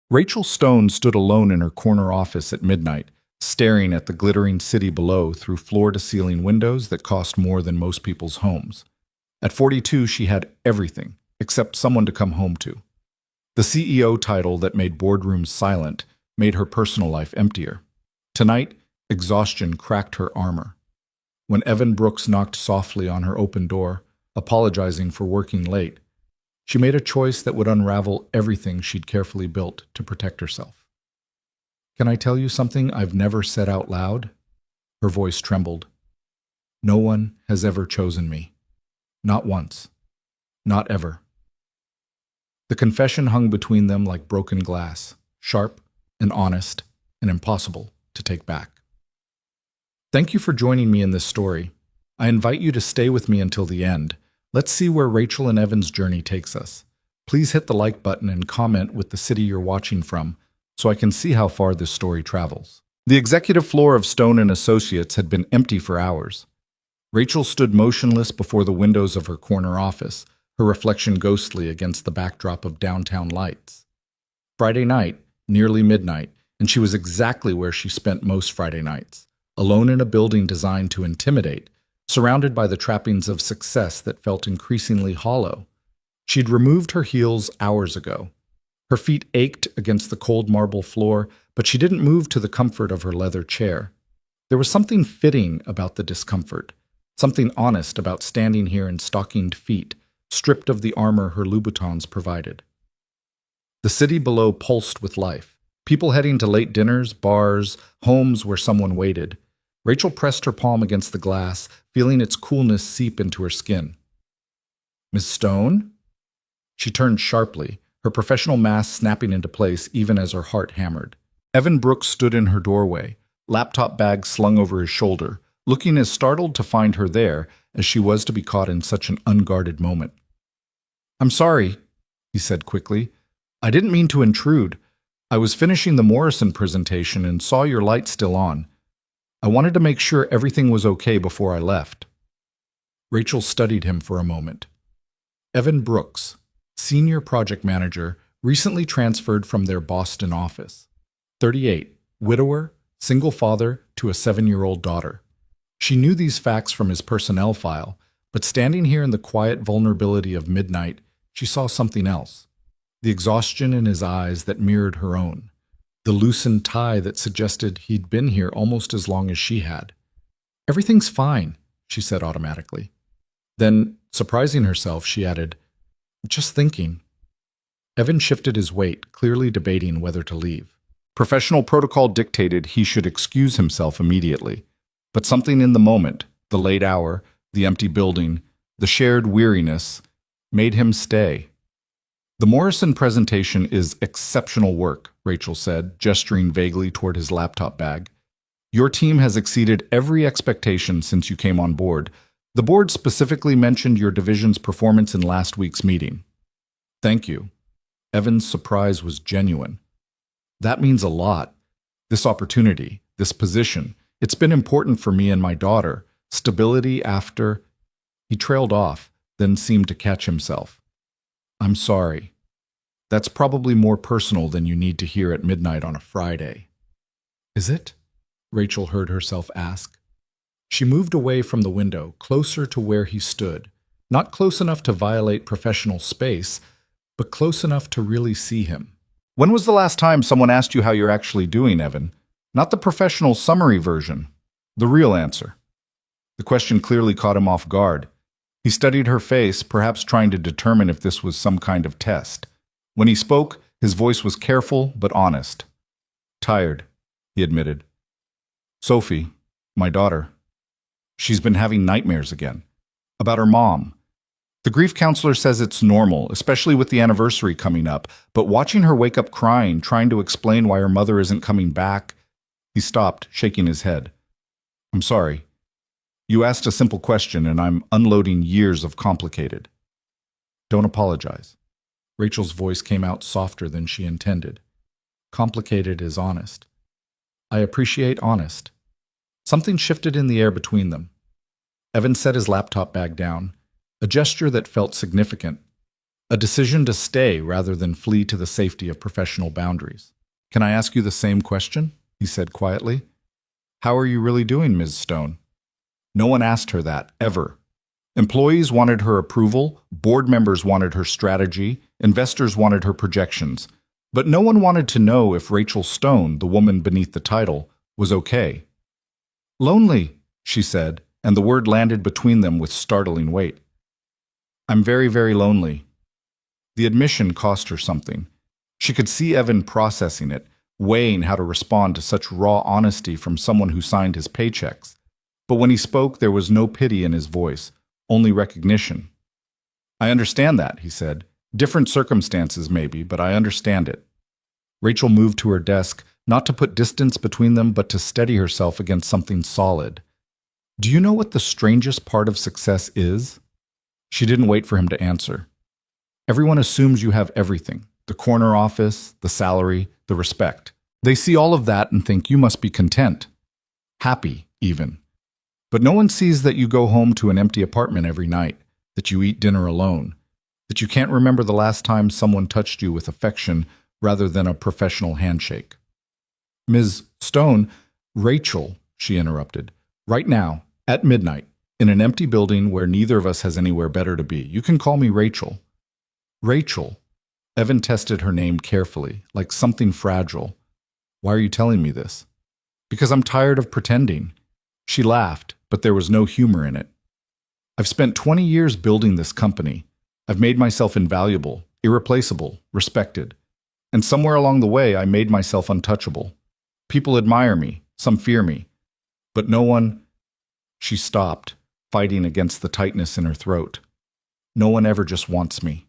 Rachel Stone stood alone in her corner office at midnight, staring at the glittering city below through floor-to-ceiling windows that cost more than most people's homes. At 42, she had everything, except someone to come home to. The CEO title that made boardrooms silent made her personal life emptier. Tonight, exhaustion cracked her armor. When Evan Brooks knocked softly on her open door, apologizing for working late, she made a choice that would unravel everything she'd carefully built to protect herself. "Can I tell you something I've never said out loud?" Her voice trembled. "No one has ever chosen me. Not once. Not ever." The confession hung between them like broken glass, sharp and honest and impossible to take back. Thank you for joining me in this story. I invite you to stay with me until the end. Let's see where Rachel and Evan's journey takes us. Please hit the like button and comment with the city you're watching from so I can see how far this story travels. The executive floor of Stone and Associates had been empty for hours. Rachel stood motionless before the windows of her corner office, her reflection ghostly against the backdrop of downtown lights. Friday night, nearly midnight, and she was exactly where she spent most Friday nights, alone in a building designed to intimidate, surrounded by the trappings of success that felt increasingly hollow. She'd removed her heels hours ago. Her feet ached against the cold marble floor, but she didn't move to the comfort of her leather chair. There was something fitting about the discomfort, something honest about standing here in stockinged feet, stripped of the armor her Louboutins provided. The city below pulsed with life. People heading to late dinners, bars, homes where someone waited. Rachel pressed her palm against the glass, feeling its coolness seep into her skin. "Miss Stone?" She turned sharply, her professional mask snapping into place even as her heart hammered. Evan Brooks stood in her doorway, laptop bag slung over his shoulder, looking as startled to find her there as she was to be caught in such an unguarded moment. "I'm sorry," he said quickly. "I didn't mean to intrude. I was finishing the Morrison presentation and saw your light still on. I wanted to make sure everything was okay before I left." Rachel studied him for a moment. Evan Brooks, senior project manager, recently transferred from their Boston office. 38, widower, single father to a 7-year-old daughter. She knew these facts from his personnel file, but standing here in the quiet vulnerability of midnight, she saw something else. The exhaustion in his eyes that mirrored her own. The loosened tie that suggested he'd been here almost as long as she had. "Everything's fine," she said automatically. Then, surprising herself, she added, "Just thinking." Evan shifted his weight, clearly debating whether to leave. Professional protocol dictated he should excuse himself immediately. But something in the moment, the late hour, the empty building, the shared weariness, made him stay. "The Morrison presentation is exceptional work," Rachel said, gesturing vaguely toward his laptop bag. "Your team has exceeded every expectation since you came on board. The board specifically mentioned your division's performance in last week's meeting." "Thank you." Evan's surprise was genuine. "That means a lot. This opportunity, this position, it's been important for me and my daughter. Stability after—" He trailed off, then seemed to catch himself. "I'm sorry. That's probably more personal than you need to hear at midnight on a Friday." "Is it?" Rachel heard herself ask. She moved away from the window, closer to where he stood, not close enough to violate professional space, but close enough to really see him. "When was the last time someone asked you how you're actually doing, Evan? Not the professional summary version. The real answer." The question clearly caught him off guard. He studied her face, perhaps trying to determine if this was some kind of test. When he spoke, his voice was careful but honest. "Tired," he admitted. "Sophie, my daughter. She's been having nightmares again. About her mom. The grief counselor says it's normal, especially with the anniversary coming up, but watching her wake up crying, trying to explain why her mother isn't coming back—" He stopped, shaking his head. "I'm sorry. You asked a simple question, and I'm unloading years of complicated." "Don't apologize." Rachel's voice came out softer than she intended. "Complicated is honest. I appreciate honest." Something shifted in the air between them. Evan set his laptop bag down, a gesture that felt significant. A decision to stay rather than flee to the safety of professional boundaries. Can I ask you the same question? He said quietly. How are you really doing, Ms. Stone? No one asked her that, ever. Employees wanted her approval, board members wanted her strategy, investors wanted her projections. But no one wanted to know if Rachel Stone, the woman beneath the title, was okay. Lonely, she said, and the word landed between them with startling weight. I'm very, very lonely. The admission cost her something. She could see Evan processing it, weighing how to respond to such raw honesty from someone who signed his paychecks. But when he spoke, there was no pity in his voice, only recognition. I understand that, he said. Different circumstances, maybe, but I understand it. Rachel moved to her desk, not to put distance between them, but to steady herself against something solid. Do you know what the strangest part of success is? She didn't wait for him to answer. Everyone assumes you have everything. The corner office, the salary, the respect. They see all of that and think you must be content. Happy, even. But no one sees that you go home to an empty apartment every night, that you eat dinner alone, that you can't remember the last time someone touched you with affection rather than a professional handshake. Ms. Stone, Rachel, she interrupted, right now, at midnight, in an empty building where neither of us has anywhere better to be. You can call me Rachel. Rachel. Evan tested her name carefully, like something fragile. Why are you telling me this? Because I'm tired of pretending. She laughed, but there was no humor in it. I've spent 20 years building this company. I've made myself invaluable, irreplaceable, respected. And somewhere along the way, I made myself untouchable. People admire me, some fear me. But no one... She stopped, fighting against the tightness in her throat. No one ever just wants me.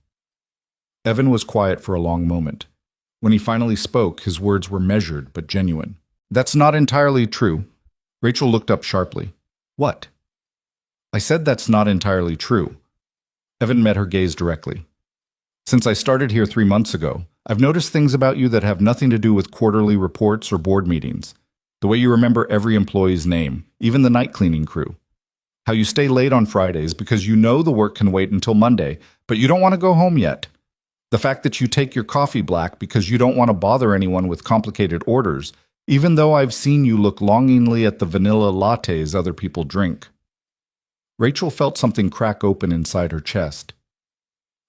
Evan was quiet for a long moment. When he finally spoke, his words were measured but genuine. That's not entirely true. Rachel looked up sharply. What? I said that's not entirely true. Evan met her gaze directly. Since I started here 3 months ago, I've noticed things about you that have nothing to do with quarterly reports or board meetings. The way you remember every employee's name, even the night cleaning crew. How you stay late on Fridays because you know the work can wait until Monday, but you don't want to go home yet. The fact that you take your coffee black because you don't want to bother anyone with complicated orders, even though I've seen you look longingly at the vanilla lattes other people drink. Rachel felt something crack open inside her chest.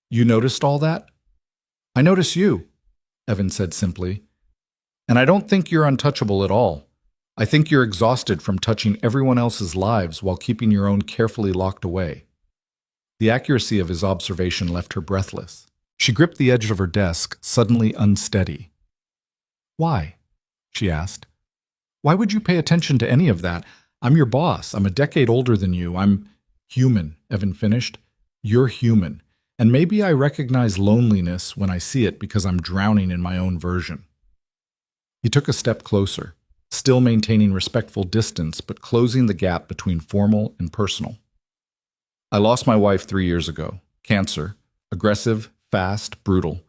You noticed all that? I notice you, Evan said simply. And I don't think you're untouchable at all. I think you're exhausted from touching everyone else's lives while keeping your own carefully locked away. The accuracy of his observation left her breathless. She gripped the edge of her desk, suddenly unsteady. Why? She asked. Why would you pay attention to any of that? I'm your boss. I'm a decade older than you. I'm human, Evan finished. You're human. And maybe I recognize loneliness when I see it because I'm drowning in my own version. He took a step closer, still maintaining respectful distance but closing the gap between formal and personal. I lost my wife 3 years ago. Cancer. Aggressive, fast, brutal.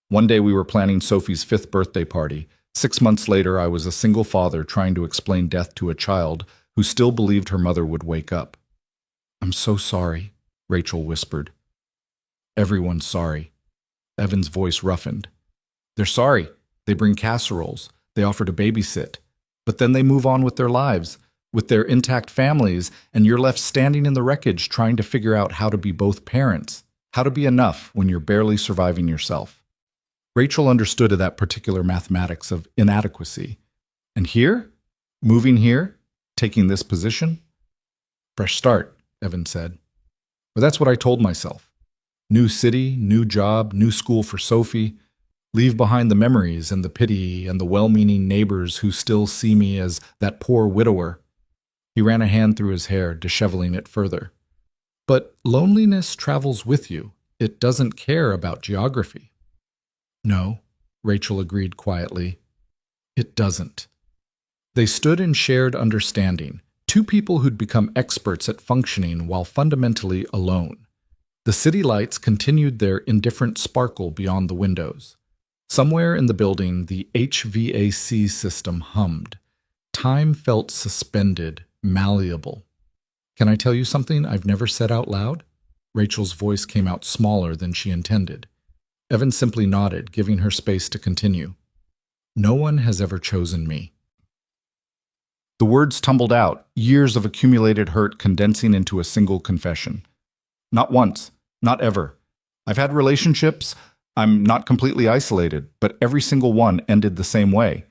One day we were planning Sophie's 5th birthday party. 6 months later, I was a single father trying to explain death to a child who still believed her mother would wake up. I'm so sorry, Rachel whispered. Everyone's sorry. Evan's voice roughened. They're sorry. They bring casseroles. They offer to babysit. But then they move on with their lives, with their intact families, and you're left standing in the wreckage trying to figure out how to be both parents, how to be enough when you're barely surviving yourself. Rachel understood that particular mathematics of inadequacy. And here? Moving here? Taking this position? Fresh start, Evan said. Or that's what I told myself. New city, new job, new school for Sophie. Leave behind the memories and the pity and the well-meaning neighbors who still see me as that poor widower. He ran a hand through his hair, disheveling it further. But loneliness travels with you. It doesn't care about geography. No, Rachel agreed quietly. It doesn't. They stood in shared understanding, two people who'd become experts at functioning while fundamentally alone. The city lights continued their indifferent sparkle beyond the windows. Somewhere in the building, the HVAC system hummed. Time felt suspended, malleable. Can I tell you something I've never said out loud? Rachel's voice came out smaller than she intended. Evan simply nodded, giving her space to continue. No one has ever chosen me. The words tumbled out, years of accumulated hurt condensing into a single confession. Not once, not ever. I've had relationships. I'm not completely isolated, but every single one ended the same way.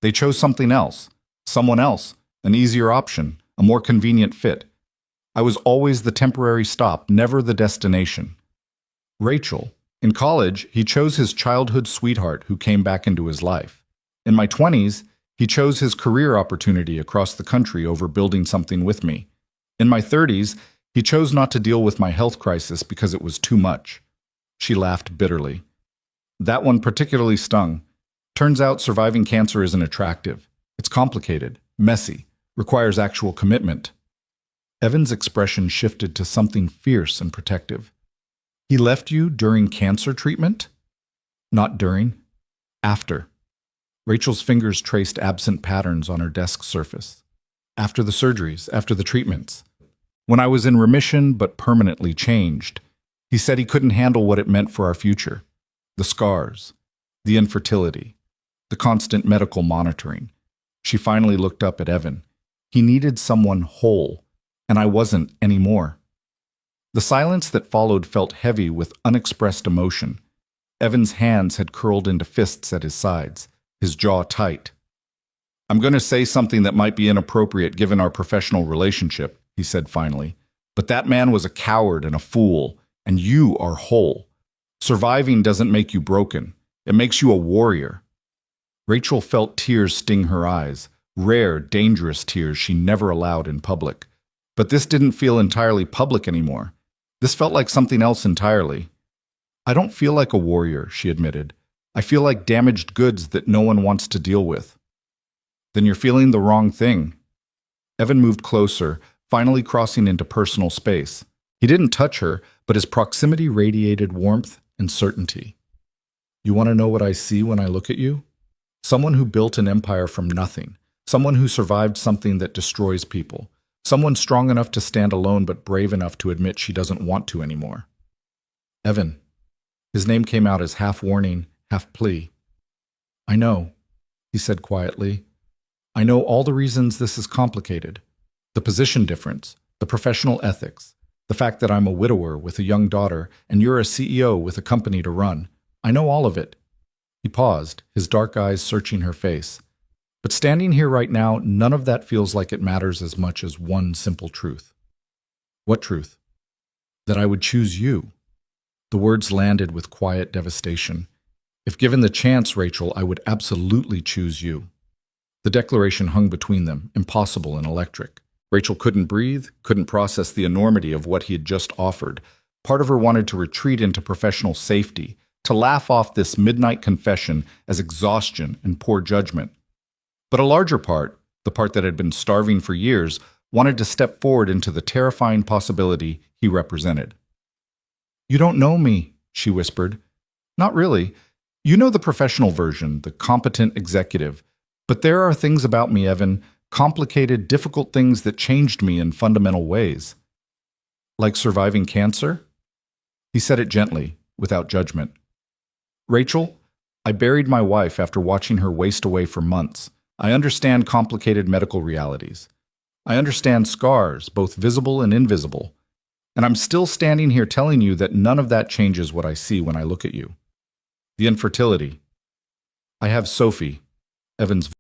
They chose something else, someone else, an easier option, a more convenient fit. I was always the temporary stop, never the destination. Rachel. In college, he chose his childhood sweetheart who came back into his life. In my 20s, he chose his career opportunity across the country over building something with me. In my 30s, he chose not to deal with my health crisis because it was too much. She laughed bitterly. That one particularly stung. Turns out surviving cancer isn't attractive. It's complicated, messy, requires actual commitment. Evan's expression shifted to something fierce and protective. He left you during cancer treatment? Not during. After. Rachel's fingers traced absent patterns on her desk surface. After the surgeries, after the treatments. When I was in remission but permanently changed, he said he couldn't handle what it meant for our future. The scars, the infertility, the constant medical monitoring. She finally looked up at Evan. He needed someone whole, and I wasn't anymore. The silence that followed felt heavy with unexpressed emotion. Evan's hands had curled into fists at his sides, his jaw tight. I'm going to say something that might be inappropriate given our professional relationship, he said finally. But that man was a coward and a fool, and you are whole. Surviving doesn't make you broken. It makes you a warrior. Rachel felt tears sting her eyes, rare, dangerous tears she never allowed in public. But this didn't feel entirely public anymore. This felt like something else entirely. I don't feel like a warrior, she admitted. I feel like damaged goods that no one wants to deal with. Then you're feeling the wrong thing. Evan moved closer, finally crossing into personal space. He didn't touch her, but his proximity radiated warmth and certainty. You want to know what I see when I look at you? Someone who built an empire from nothing. Someone who survived something that destroys people. Someone strong enough to stand alone but brave enough to admit she doesn't want to anymore. Evan. His name came out as half warning, half plea. I know, he said quietly. I know all the reasons this is complicated. The position difference, the professional ethics, the fact that I'm a widower with a young daughter and you're a CEO with a company to run. I know all of it. He paused, his dark eyes searching her face. But standing here right now, none of that feels like it matters as much as one simple truth. What truth? That I would choose you. The words landed with quiet devastation. If given the chance, Rachel, I would absolutely choose you. The declaration hung between them, impossible and electric. Rachel couldn't breathe, couldn't process the enormity of what he had just offered. Part of her wanted to retreat into professional safety, to laugh off this midnight confession as exhaustion and poor judgment. But a larger part, the part that had been starving for years, wanted to step forward into the terrifying possibility he represented. You don't know me, she whispered. Not really. You know the professional version, the competent executive. But there are things about me, Evan, complicated, difficult things that changed me in fundamental ways. Like surviving cancer? He said it gently, without judgment. Rachel, I buried my wife after watching her waste away for months. I understand complicated medical realities. I understand scars, both visible and invisible. And I'm still standing here telling you that none of that changes what I see when I look at you. The infertility. I have Sophie, Evan's